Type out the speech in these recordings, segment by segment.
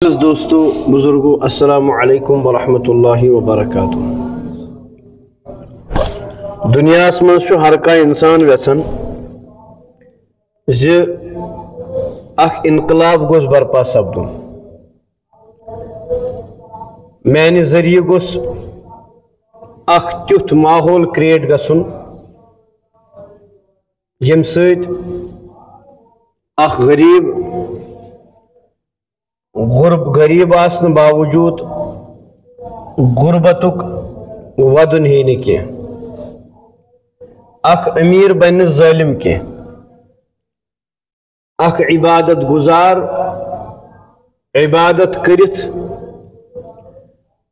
دوستو بزرگو السلام علیکم ورحمۃ اللہ وبرکاتہ۔ دنیا مز ہر کانٛہہ انسان یژھان اخ انقلاب گوس برپا سپدن، میانہ ذریعہ گوس اخ تیُتھ ماحول کریٹ گژھن یم سۭتۍ اخ غریب آسن باوجود غربتک ودن ہی کی، اخ امیر بن ظالم کی، اخ عبادت گزار عبادت کرت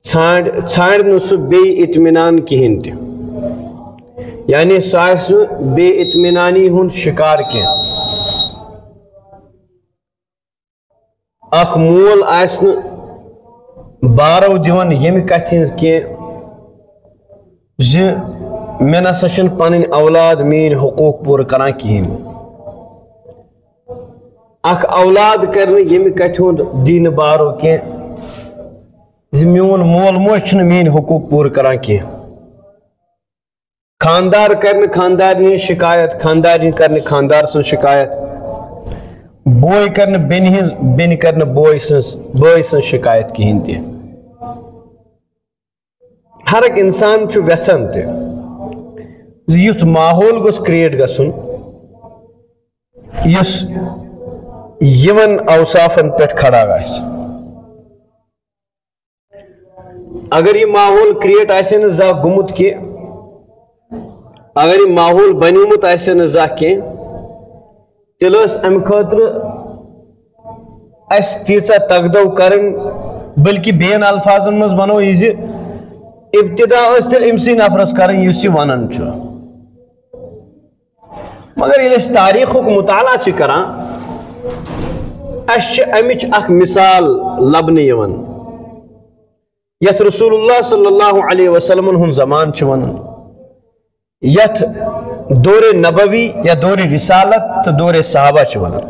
ژھانڈ نہ سہ بے اطمینان کہین تہ، یعنی سہ بے اطمینانی ہند شکار کی۔ اخ مول آسن بارو دیون یم کتھ ہز کی مے نسا چھن پنن اولاد مین حقوق پور کران کہین، اخ اولاد کرن یم کتھ ہند دین بارو کی میون مول موج چھن مین حقوق پور کران کی، خاندار کرن خاندارنی شکایت، خاندارنی کرن خاندار سن شکایت، بوئی کرن بین کرن بوئی سن شکایت کہین تہ۔ ہر ایک انسان چھُ ویژھان تہ یُتھ ماحول گوٚژھ کریٹ گژھن یُس یمن اوصافن پٮ۪ٹھ کھڑا آسہِ۔ اگر یہ ماحول کریٹ آسہِ نہٕ زانٛہہ گوٚمُت کینٛہہ، اگر یہ ماحول بنیومُت آسہِ نہٕ زانٛہہ کینٛہہ، تیٚلہِ ٲس امہِ خٲطرٕ اَسہِ تیٖژاہ تگدو کرٕنۍ، بلکہ بیٚین الفاظن منٛز ونو یہِ زِ ابتدا ٲس تیٚلہِ أمسٕے نفرس کرٕنۍ یُس یہِ ونان چھُ۔ مگر ییٚلہِ أسۍ تاریٖخُک مطالعہ چھِ کران اَسہِ چھِ امِچ اکھ مثال لبنہٕ یِوان یتھ رسول اللہ صلی اللہ علیہ وسلم ہُنٛد زمانہٕ چھِ ونان، یتھ دور نبوی یا دور رسالت تو دور صحابہ چھ ونان،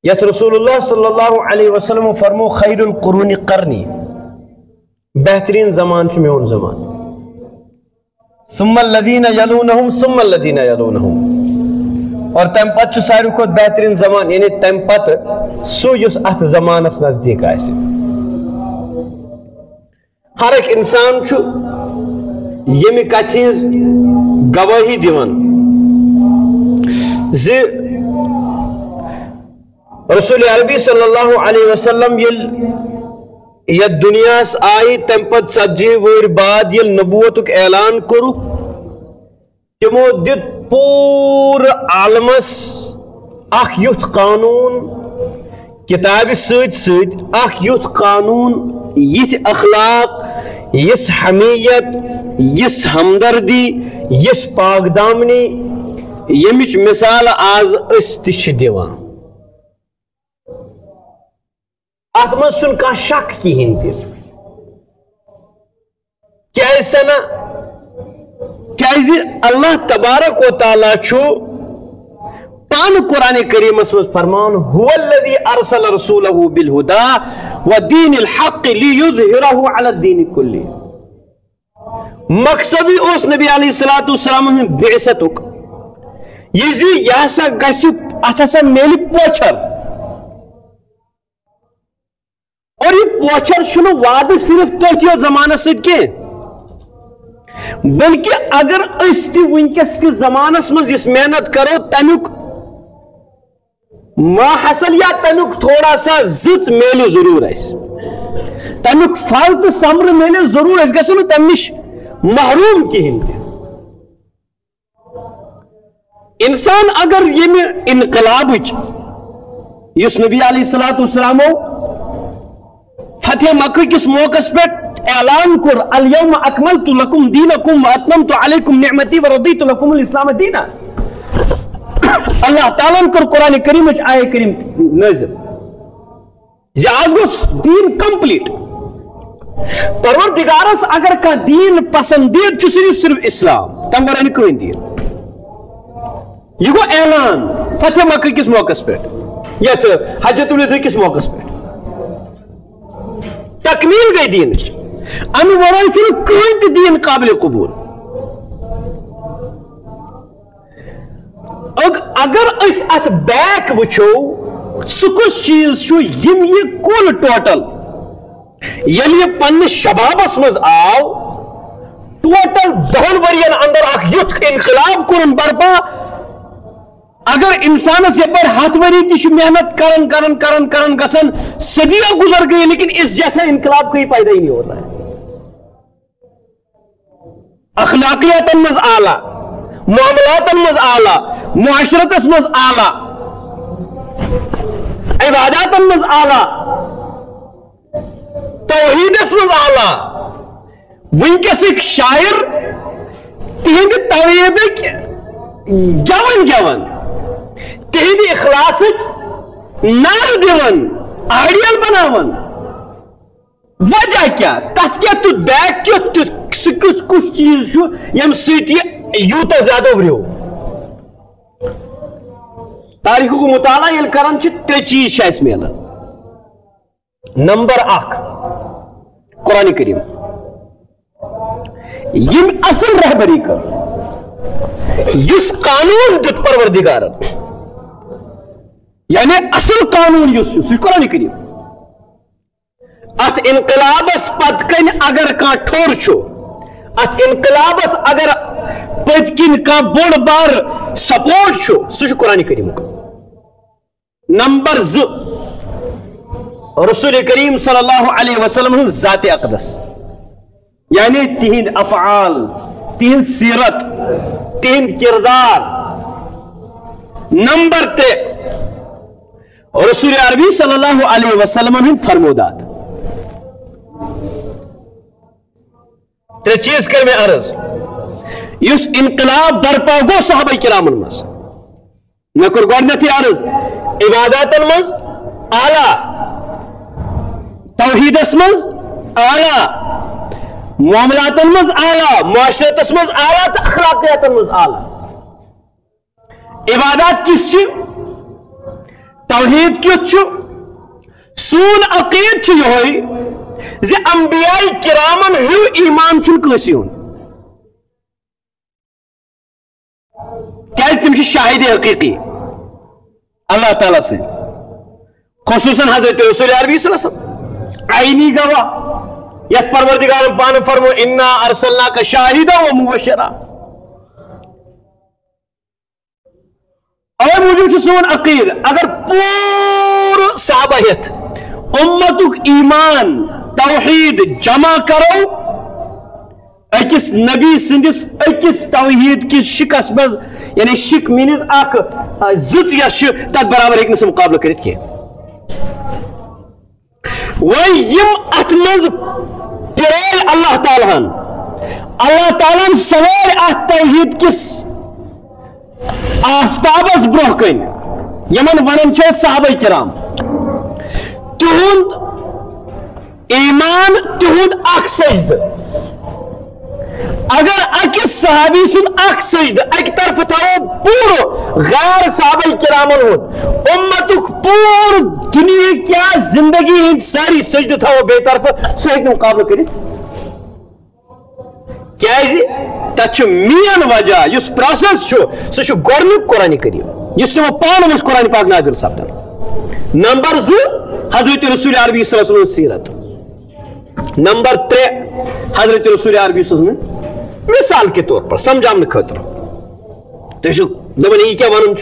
یتھ رسول اللہ صلی اللہ علیہ وسلم فرمو خیر القرون قرنی، بہترین زمان چھ میون زمان، ثم الذین یلونہم ثم الذین یلونہم، اور تم پتہ چھ ساروی کھوتہ بہترین زمان، یعنی تم پتہ سو یس اتھ زمانس نزدیک آسہِ۔ ہر ایک انسان چھ یمہ کتھ ہنز گواہی دیوان زِ رسول عربی صلی اللہ علیہ وسلم یت دنیاس آئی تم پت 40 وہر بعد یل نبوتک اعلان کرو، تمو دت پور عالمس اخ یُتھ قانون کتاب سۭتۍ اخ یُتھ قانون، یِتھ اخلاق، یس حمیت، یس ہمدردی، یس پاک دامنی، یمچ مثال آز اس تہ دیوان۔ ات مز چھُنہٕ کانٛہہ شک کہین تہ، کیازِ اللہ تبارک و تعالیٰ چھُ پان قرآن کریمس مز فرمان هو الذی ارسل رسولہ بالہدی ودین الحق لیظہرہ علی الدین کلہ۔ مقصد اس نبی علیہ السلام بعثتک یہ زِ یہ ہسا گژھِ اتھ ہسا میلہِ پوچھر، اور یہ پوچھر چھُنہٕ وعدٕ صرف تٔتھۍ یوت زمانس سۭتۍ کینٛہہ، بلکہ اگر أسۍ تہِ وٕنکیٚس کِس زمانس منٛز یُس محنت کرو تمیُک ما حاصل یا تمیُک تھوڑا سا زٕژ میلہِ ضروٗر اسہِ، تمیُک پھل تہٕ ثمرٕ میلہِ ضروٗر، أسۍ گژھو نہٕ تمہِ نِش محروم کہین تہ۔ انسان اگر یمہ انقلابچ یس نبی علیہ السلام فتح مکہ کس موقع پہ اعلان کور الیوم اکملت لکم دینکم واتممت علیکم نعمتی ورضیت لکم الاسلام دینا، اللہ تعالیٰ کر قرآن کریم آیہ کریم نازل آز گوس دین کمپلیٹ۔ پروردگارس اگر کا دین پسندید صرف اسلام، تم ورانہ کٕہٕنۍ دین، یہ گو اعلان فتح مکہ کس موقع پہ، یتھ حجۃ الوداع کس موقع پہ۔ تکمیل گئی دین امی ورائے چھنہ کہین تہ دین قابل قبول اگر اس ات بیک وچھو سہ کس چیز چھو یم یہ کل ٹوٹل یل یہ پنہ شبابس مز آو ٹوٹل 10 ورین اندر اخ یوت انقلاب کرن برپا اگر انسانس یپر ہاتھ وری تہ محنت کرن گسن صدیاں گزر گئی لیکن اس جیسا انقلاب کوئی پیدا ہی نہیں ہو رہا ہے اخلاقیات مز اعلی معاملات مز اعلی معاشرتس مز اعلی عبادات مز اعلی توحیدس مز اعلی ونکس ایک شاعر تہند توحیدک گون تہند اخلاصک نار دون آئیڈیل بناون وجہ کیا تت کیا تیت بیک کیت سہ کس چیز یم سۭتۍ یہ یوتاہ زیادہ وریو تاریخ کو مطالعہ یل کران ترے چیز اس ملان نمبر 1 قرآن کریم یم اصل رہبری کر یس قانون دت پروردگارن یعنی اصل قانون یس سہ قرآن کریم ات انقلابس پت کن اگر کان ٹھور چھو ات انقلابس اگر پت کن کان بوڑ بار سپورٹ چھو سہ قرآن کریم کو نمبر 2 رسول کریم صلی اللہ علیہ وسلم ذات اقدس یعنی تہند افعال تہند سیرت تہند کردار نمبر 3 رسول عربی صلی اللہ علیہ وسلم فرمودات ترے چیز کر میں عرض اس انقلاب برپا گو صحابہ کرامن مز میں کر گوڑنیتی عرض عبادات مز اعلی توحیدس مز اعلی معاملات مز اعلی معاشرتس مز اعلی تو اخلاقیات مز اعلی عبادات کس توحید کیت سون عقید یہ زی انبیاء کرامن ہیو ایمان چھن کسی ہون کیا تم شاہد حقیقی اللہ تعالیٰ سے خصوصاً حضرت رسول عربی صلی اللہ علیہ وسلم عینی گواہ یت پروردگار پان فرمو انا ارسلناک شاہدا و مبشرا اور موجود سون عقید اگر پور صحابیت امتک ایمان توحید جمع کرو اکس نبی سندس اکس توحید کس شکس مز یعنی شک مینز اخ زچ یا تک برابر ایک نس مقابلہ کرت کی یم ات مز پرائے اللہ تعالیٰ سوار ات توحید کس آفتابس برہ کن یمن ونن چھ صحابہ کرام تہند ایمان تہند اخ سجد اگر اکس صحابی سن اخ سجد اک طرف تھو پور غیر صحابہ کرامن ہون امتک پور دنیا کیا زندگی ہند ساری سجد تھو بے طرف سہ ہیکہ مقابلہ کرت کیازِ تت مین وجہ اس پروسیس سہ گۄڈنیُک قرآن کریم اس تمو پان وچ قرآن پاک نازل سپدان نمبر 2 حضرت رسول عربی صلی اللہ علیہ وسلم سیرت نمبر 3 حضرت رسول عربی صلی اللہ علیہ وسلم مثال کے طور پر سمجھانے خاطر تو دپان یہ کیا ونن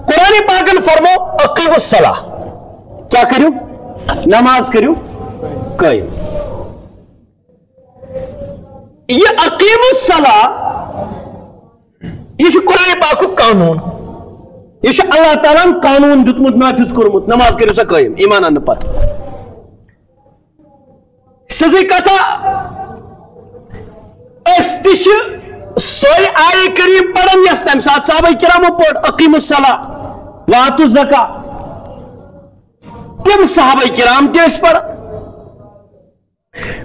قرآن پاکن فرمو اقیموا الصلاۃ کیا کرو نماز کرو قائم یہ اقیم الصلاۃ یہ قرآن پاک قانون یہ اللہ تعالیٰ قانون دتمت نافذ کورمت نماز کرو سا قائم ایمان ان پتہ سزی کتھا اس تش سوئی آئے کریم پڑھن یس تم ساتھ صحابہ کرامو پڑھ اقیم الصلاۃ وآتوا الزکاۃ تم صحابہ کرام تیس پڑھ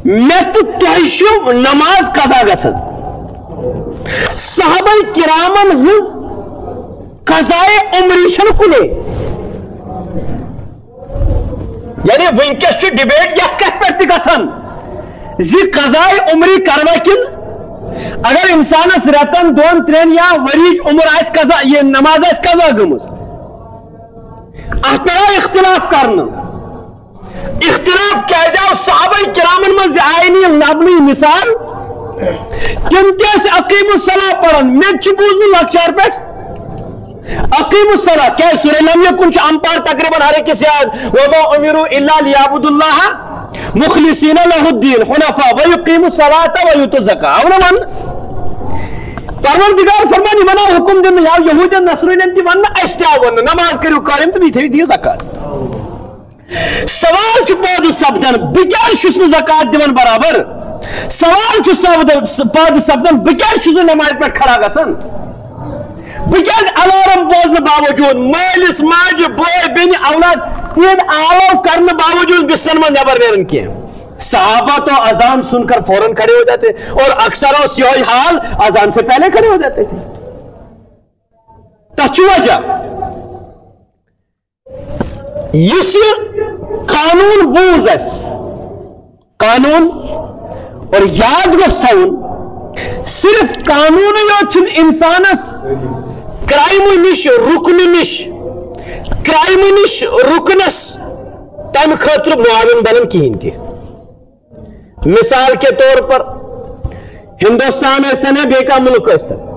میں تو تہشو نماز قضا گسن صحابہ کرامن ہز قضائے عمری چھن کنے یعنی ونکس ڈبیٹ یت کت پہ گھان زی قضائے عمری کروا کن اگر انسانس رتن دون ترین یا ورچ عمر آس قضا یہ نماز آس قضا گمز ات پہ اختلاف کرنا اختلاف کیازِ آو صحابہ کرامن مز آئی نی لبنی مثال تم تیس اقیم الصلاح پڑھن میں بوزم لکچار پہ اقیم الصلاح کیا سورہ لم یکن امپار تقریباً ہر ایک یاد وما امروا الا لیعبدوا اللہ مخلصین لہ الدین حنفاء ویقیموا الصلاۃ ویؤتوا الزکاۃ او نہ پروردگار فرمانی منا حکم دن یا یہود نصرین تی ون استیا ون نماز کرو قائم تو بیٹھے دی زکات سوال چھ پاد سبدن بکار چھس نہ زکات دیون برابر سوال چھ پاد سبدن بکار چھس نماز پہ کھڑا گژھن بکاز الارم بوزن باوجود مالس ماجہ بوئے بین اولاد تین آلو کرنے باوجود بستن میں نبر نیرن کی صحابہ تو اذان سن کر فوراً کھڑے ہو جاتے اور اکثر سیاہی حال اذان سے پہلے کھڑے ہو جاتے تھے تچ وجہ اس قانون بوز اس قانون اور یاد گس تھاون صرف قانون یوت انسانس کرائم نش رکن نش کرائم نش رکنس تم خاطر معاون بنن کہین تہ مثال کے طور پر ہندوستان ٲسۍتن یا بیٚیہِ کانٛہہ ملک ٲسۍتن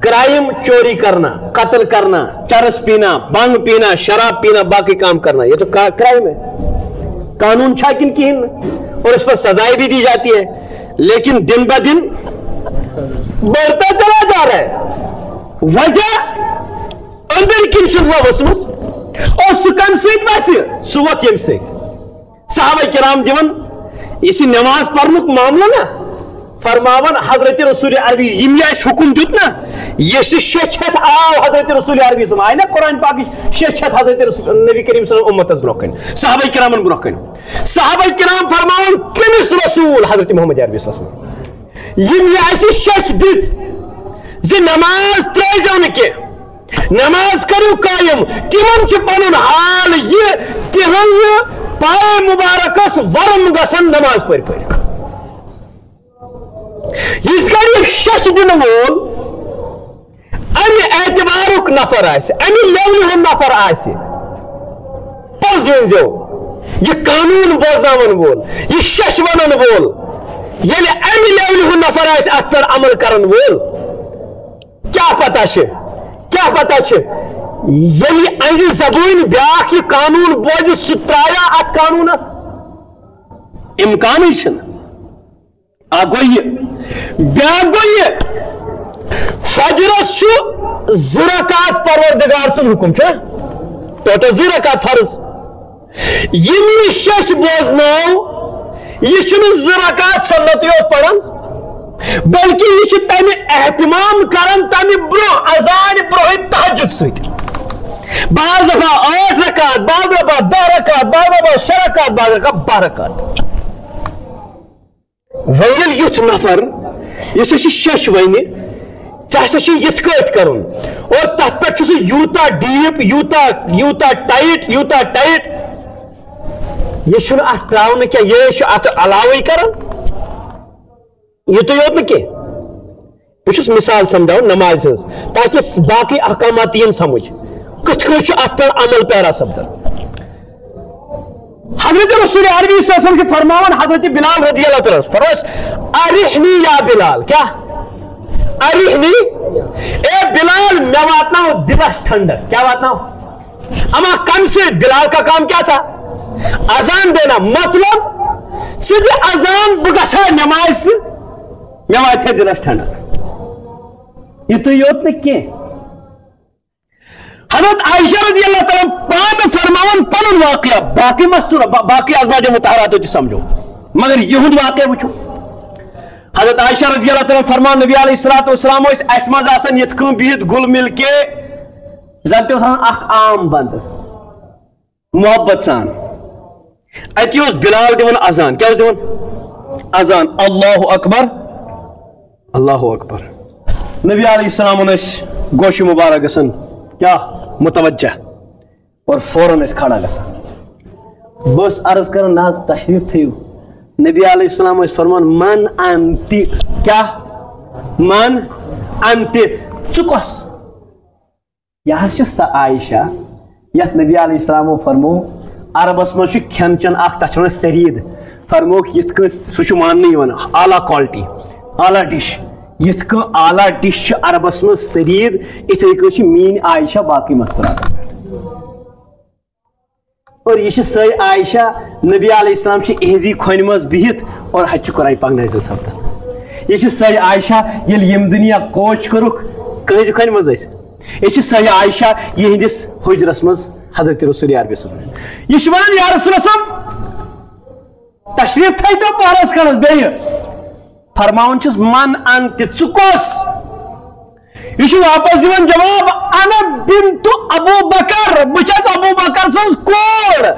کرائم چوری کرنا قتل کرنا چرس پینا بنگ پینا شراب پینا باقی کام کرنا یہ تو کرائم ہے قانون چھا کن کہین اور اس پر سزائیں بھی دی جاتی ہے لیکن دن بہ دن بڑھتا چلا جا رہا ہے وجہ اندر کن شفا وسمس اور سہ کم سیت ویسے سہ وت یم سیت صحابہ کرام دیون یہ نماز پڑھنک معاملہ نا فرماون حضرت رسول عربی یم یہ حکم دیت نا یہ 600 آو حضرت رسول عربی سم آئی نا قرآن پاک 600 حضرت رسول نبی کریم صلی اللہ علیہ وسلم امت برکن صحابہ کرامن برکن صحابہ کرام فرماون کمس رسول حضرت محمد عربی صلی اللہ علیہ وسلم یم یہ شش دت زی نماز ترائیو نکے نماز کرو قائم تمن چھ پنن حال یہ تہنز پائے مبارکس ورم گسن نماز پڑھ پڑھ اس گھڑی شش دن وول امی اعتبارک نفر آئے امی لیول ہن نفر آئے پوز ونزو یہ قانون بوزاون وول یہ شش ونن وول یعنی امی لیول ہن نفر آئے ات پر عمل کرن وول کیا پتہ یعنی انزی زبون بیاکھ یہ قانون بوجھ سترایا ات قانونس امکان چھن گوئی بیاکھ گوئی فجرس چھ 2 رکعت پروردگار سن حکم چھ ٹوٹل 2 رکعت فرض یم یہ 6 بوزنو یہ چھن 2 رکعت سنت یوت پڑھن بلکہ یہ تمہ اہتمام کرن تمہ برو اذان برو تہجد سۭتۍ بعض دفعہ 8 رکعت بعض دفعہ 10 رکعت بعض دفعہ 6 رکعت بعض دفعہ 12 رکعت ویل یت نفر اس 6 ونہ ژے یت کٹ کرن اور تت پہ یوتا ڈیپ یوتا ٹائٹ یہ چھن ات تراون کیا یہ ات علاوے کرن یہ تو یوت نہ بہت مثال سمجھاؤ نماز ہز تاکہ باقی احکامات ین سمجھ کت کچھ ات پر عمل پیرا سپدن حضرت رسول عربی صلی اللہ علیہ وسلم فرماون حضرت بلال رضی اللہ تعالیٰ فرماس ارحنی یا بلال کیا ارحنی اے بلال میں واتناؤ دلش ٹھنڈک کیا واتناؤ اما کم سے بلال کا کام کیا تھا اذان دینا مطلب سیدھے اذان بگسا نماز میں واتھے دلش ٹھنڈک یہ تو یوت نہ کی حضرت عائشہ رضی اللہ تعالیٰ پان فرماون پنن واقعہ باقی مستور باقی ازواج مطہرات تو سمجھو مگر یہود واقعہ وچھو حضرت عائشہ رضی اللہ تعالیٰ فرمان نبی علیہ الصلوۃ والسلام اس مز آسن یت کم بہت گل مل کے زن پہ اخ عام بند محبت سان اتی بلال دون اذان کیا دون اذان اللہ اکبر اللہ اکبر نبی علیہ السلام گوش مبارک گسن کیا متوجہ اور فوراً کھڑا گسن بس عرض کر ناز تشریف تھیو نبی علیہ السلام اس فرمان من انتی کیا من انتی چکس یہ سا عائشہ یت نبی علیہ السلام فرمو عربس مجھ کھین چن اخ تک سرید فرموک یت کن سہ مان اعلیٰ کوالٹی اعلیٰ ڈش یت کن اعلیٰ ڈش عربس مز سرید اتھے کن مین عائشہ باقی مسرات اور یہ سی عائشہ نبی علیہ السلام اہزی کھن مز بہت اور حج قرآن پاک نازل سپدان یہ سی عائشہ یل یم دنیا کوچ کرک کہز کھن مز یہ سی عائشہ یہندس حجرس مز حضرت رسول عربی صلی اللہ علیہ وسلم یہ ونان یا رسول اللہ تشریف تھائی تو پہرس کرس بی فرماون چھس من انت ژکس یہ واپس دیوان جواب انا بنت ابو بکر بچس ابو بکر سن کوڑ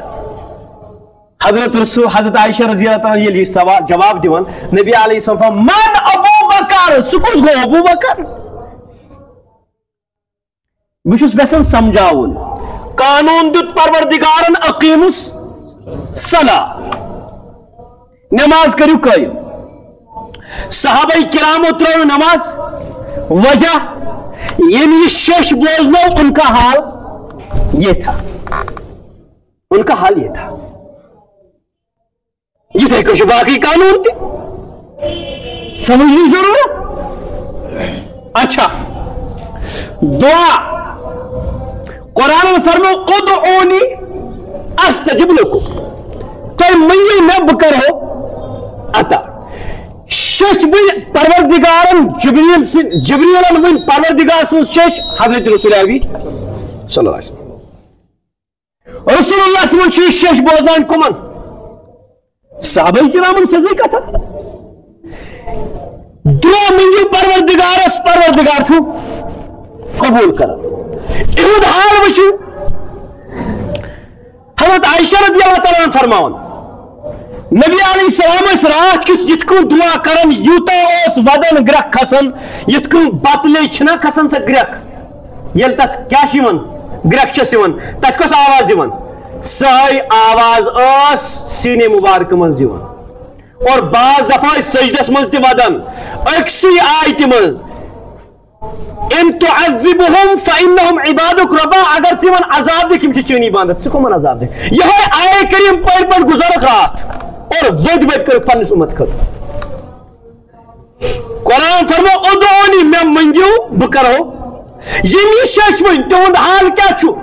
حضرت عائشہ رضی اللہ تعالیٰ یہ جواب دیوان نبی علیہ السلام من ابو بکر سکس گو ابو بکر بچس ویسن سمجھاون قانون دیت پروردگارن اقیمس صلاح نماز کریو قائم صحابہ کرامو ترو نماز وجہ یہ شش بوزنو ان کا حال یہ تھا ان کا حال یہ تھا یہ سے کچھ باقی قانون تھی سمجھنی ضرورت اچھا دعا قرآن فرمو ادعونی استجب لکم تو منگی نب کرو عطا شش بن پروردگارن جبریلن بن پروردگار سن شش حضرت رسول عربی صلی اللہ علیہ وسلم رسول اللہ صلی اللہ علیہ وسلم شش بوزدان کمن صحابہ کرامن سزی کتا دعا منگی پروردگار چھو قبول کر اہد حال وچو حضرت عائشہ رضی اللہ تعالیٰ عنہ فرماون نبی علیہ السلام اس رات کچھ یتکن دعا کرن یوتا اس ودن گرک کھسن یتکن بطلے چھنا کھسن سا گرک یل تت کیا شیون گرک چھس یون تت کس آواز یون سہی آواز اس سینے مبارک منز یون اور بعض دفعہ سجدس منز تی ودن اکسی آیت منز ان تعذبهم فانهم عبادك ربا اگر سیون عذاب دے کم چنی باندت سکو من عذاب دے یہ آئے کریم پیر پر گزارت رات اور ود ود کر پنس امت کھت قرآن فرمو ادعونی میں منگیو بکرو یہ شش ون تہند حال کیا چھو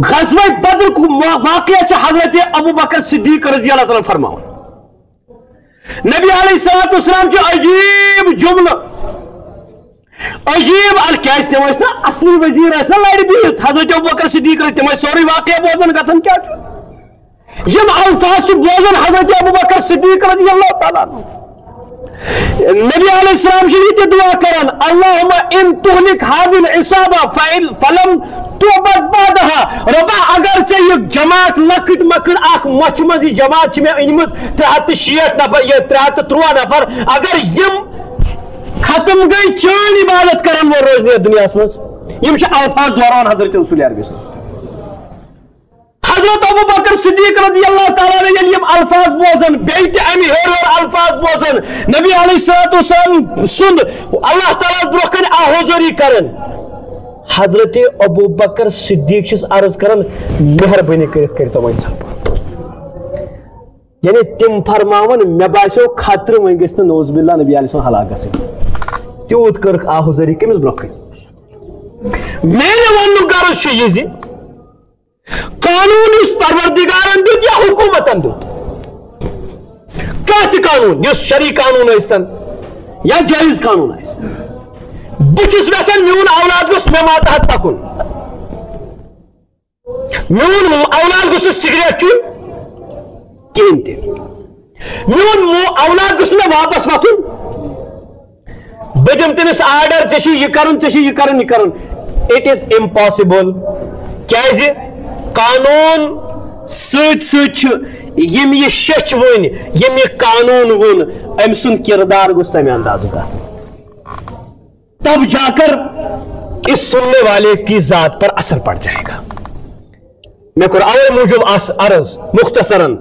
غزوہ بدر کو واقعہ چھ حضرت ابو بکر صدیق رضی اللہ تعالیٰ فرماؤ نبی علیہ السلام چھ عجیب جملہ عجیب الکیس تم نا اصلی وزیر ایسا لڑ بہت حضرت ابوبکر صدیق تم سوری واقعہ بوزن گسن کیا یم الفاظ بوزن حضرت ابوبکر صدیق رضی اللہ تعالیٰ نبی علیہ السلام شریعت دعا کرن اللہم ان تہلک هذه العصابہ فلم توبت بعدها ربا اگر سے یہ جماعت لکٹ مکٹ اخ مچ مزی جماعت میں انمت 360 نفر یا 330 نفر اگر یم ختم گئی چان عبادت کرن وہ روزنی دنیا مز یم الفاظ دوران حضرت رسول عربی حضرت ابو بکر صدیق رضی اللہ تعالیٰ نے یم الفاظ بوزن بیت امی ہر الفاظ بوزن نبی علیہ السلام سند اللہ تعالیٰ برکن آہوزری کرن حضرت ابو بکر صدیق چس عرض کرن مہربانی کرتا وین صاحب یعنی تم فرماون میں باسو خطر ونگس نوز باللہ نبی علیہ السلام ہلاک گژھن تیوت کرک آہوزری کمس برکن میرے ون غرض یہ زی قانون اس پروردگارن دیت یا حکومتن دیت کہت قانون یس شرعی قانون استن یا جائز قانون ہے بچس ویسن میون اولاد گس میں ماتحت پکن میون اولاد گس سگریٹ چون کین تے میون اولاد گس میں واپس واتن بدم تمس آرڈر چشی یہ کرن یہ کرن اٹ از امپاسبل کیازِ قانون سچ سچ یم یہ شش ون یم یہ قانون ون ام سن کردار گوس تمہ انداز گژھن تب جا کر اس سننے والے کی ذات پر اثر پڑ جائے گا میں کور اوے موجود عرض مختصراً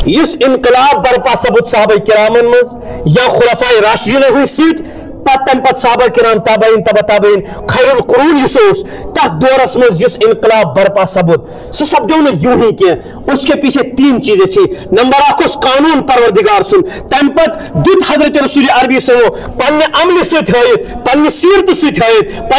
اس انقلاب برپا سپد صحابہ کرامن مز یا خلفاء راشدین ہند ست تم پت صحابہ کرام تابعین تبع تابعین خیر القرون اس تک دورس مز اس انقلاب برپا سپد سہ سپدو نا یوں ہی کی اس کے پیچھے تین چیزیں تھی نمبر اخ اس قانون پروردگار سن تم پت دت حضرت رسول عربی سنو پنہ عمل ست ہائت پنہ سیرت ست ہائت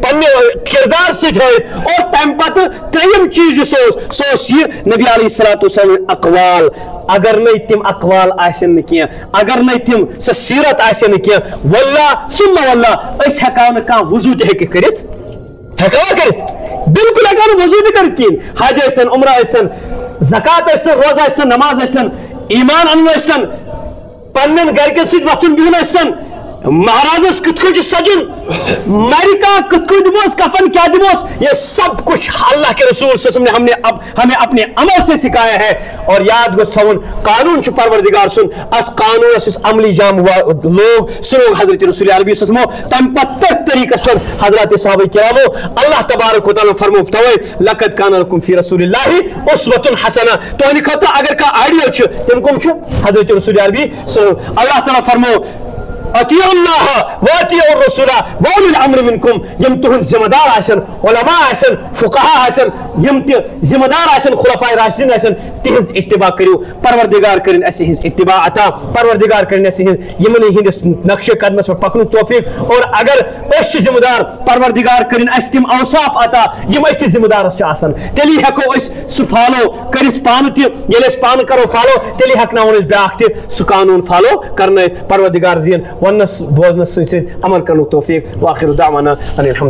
پنہ کردار ست ہائت اور تم پت تریم چیز سوس یہ نبی علیہ الصلوۃ والسلام اقوال اگر نہیں تم اقوال آسن نہ اگر نہیں تم سہ سیرت آسن نہ واللہ ثم واللہ اس ہکاو نہ کان وضو تہ ہیکہ کرت ہکاو کرت بالکل ہکاو نہ وضو تہ کرت کین حج ٲسۍتن عمرہ ٲسۍتن زکات ٲسۍتن روزہ ٲسۍتن نماز ٲسۍتن ایمان انُن ٲسۍتن پنن گرکن سۭتۍ وۄتھُن بِہُن ٲسۍتن مہارازس کت کٹ سجن امریکہ کت کٹ دموس کفن کیا دموس یہ سب کچھ اللہ کے رسول صلی اللہ علیہ وسلم نے ہمیں اپنے عمل سے سکھایا ہے اور یاد گو تھون قانون چھ پروردگار سن ات قانون اس عملی جام لوگ سنو حضرت رسول عربی صلی اللہ علیہ وسلم تم پتر طریقہ پر حضرات صحابہ کرامو اللہ تبارک و تعالی فرمو توے لقد کان لکم فی رسول اللہ اسوۃ حسنہ تو ان خاطر اگر کا آئیڈیل چھ تم کم چھ حضرت رسول عربی صلی اللہ تعالی فرمو اطیعوا اللہ واطیعوا الرسول واولی الامر منکم یم تہند ذمہ دار آسن علماء آسن فقہاء آسن یم تہ ذمہ دار آسن خلفاء راشدین آسن تہنز اتباع کریو پروردگار کرن اسہ ہنز اتباع عطا پروردگار کرن اسہ یمن ہندس نقش قدمس پر پکن توفیق اور اگر اس ذمہ دار پروردگار کرن اس تم اوصاف عطا یم اکس ذمہ دارس چھ آسن تیلی ہیکو اس سہ فالو کرت پان تہ یل اس پان کرو فالو تیلی ہیکناون اس بیاکھ تہ سہ قانون فالو کرنے پروردگار دین ونس بوزنس عمل کرنے توفیق واخر دعوانا ان الحمد